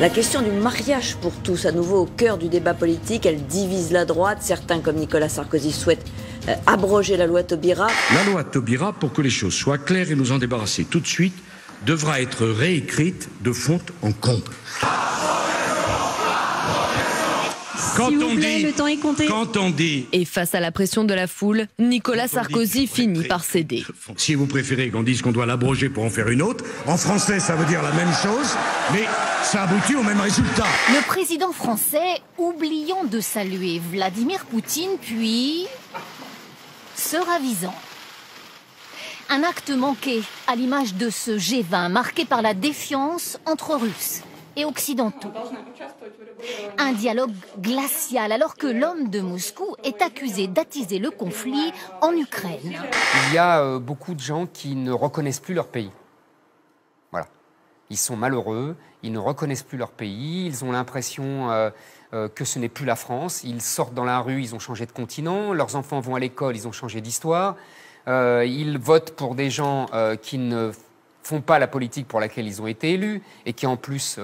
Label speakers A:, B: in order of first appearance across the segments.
A: La question du mariage pour tous, à nouveau au cœur du débat politique, elle divise la droite. Certains, comme Nicolas Sarkozy, souhaitent abroger la loi Taubira.
B: La loi Taubira, pour que les choses soient claires et nous en débarrasser tout de suite, devra être réécrite de fond en comble.
C: Le temps est compté.
B: Quand on dit...
C: Et face à la pression de la foule, Nicolas Sarkozy finit par céder.
B: Si vous préférez qu'on dise qu'on doit l'abroger pour en faire une autre, en français ça veut dire la même chose, mais ça aboutit au même résultat.
D: Le président français, oubliant de saluer Vladimir Poutine, puis se ravisant. Un acte manqué, à l'image de ce G20 marqué par la défiance entre Russes et Occidentaux. Un dialogue glacial alors que l'homme de Moscou est accusé d'attiser le conflit en Ukraine.
E: Il y a beaucoup de gens qui ne reconnaissent plus leur pays. Voilà. Ils sont malheureux, ils ne reconnaissent plus leur pays, ils ont l'impression que ce n'est plus la France. Ils sortent dans la rue, ils ont changé de continent, leurs enfants vont à l'école, ils ont changé d'histoire. Ils votent pour des gens qui ne font pas la politique pour laquelle ils ont été élus et qui en plus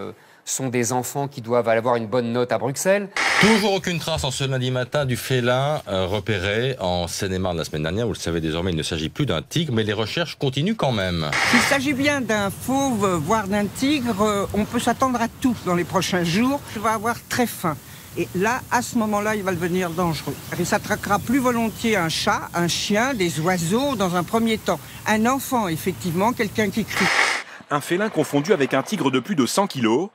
E: sont des enfants qui doivent avoir une bonne note à Bruxelles.
F: Toujours aucune trace en ce lundi matin du félin repéré en Seine-et-Marne la semaine dernière. Vous le savez désormais, il ne s'agit plus d'un tigre, mais les recherches continuent quand même.
G: S'il s'agit bien d'un fauve, voire d'un tigre, on peut s'attendre à tout dans les prochains jours. Il va avoir très faim. Et là, à ce moment-là, il va devenir dangereux. Il s'attraquera plus volontiers un chat, un chien, des oiseaux dans un premier temps. Un enfant, effectivement, quelqu'un qui crie.
H: Un félin confondu avec un tigre de plus de 100 kilos.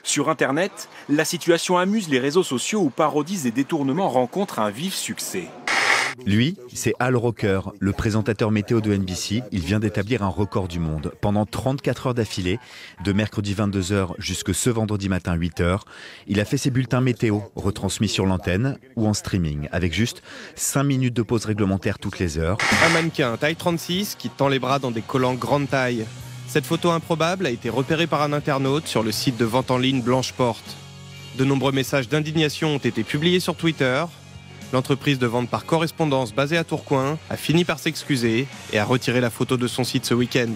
H: Sur Internet, la situation amuse les réseaux sociaux où parodies et détournements rencontrent un vif succès.
I: Lui, c'est Al Roker, le présentateur météo de NBC. Il vient d'établir un record du monde. Pendant 34 heures d'affilée, de mercredi 22h jusque ce vendredi matin 8h, il a fait ses bulletins météo, retransmis sur l'antenne ou en streaming, avec juste 5 minutes de pause réglementaire toutes les heures.
J: Un mannequin taille 36 qui tend les bras dans des collants grande taille. Cette photo improbable a été repérée par un internaute sur le site de vente en ligne Blanche Porte. De nombreux messages d'indignation ont été publiés sur Twitter. L'entreprise de vente par correspondance basée à Tourcoing a fini par s'excuser et a retiré la photo de son site ce week-end.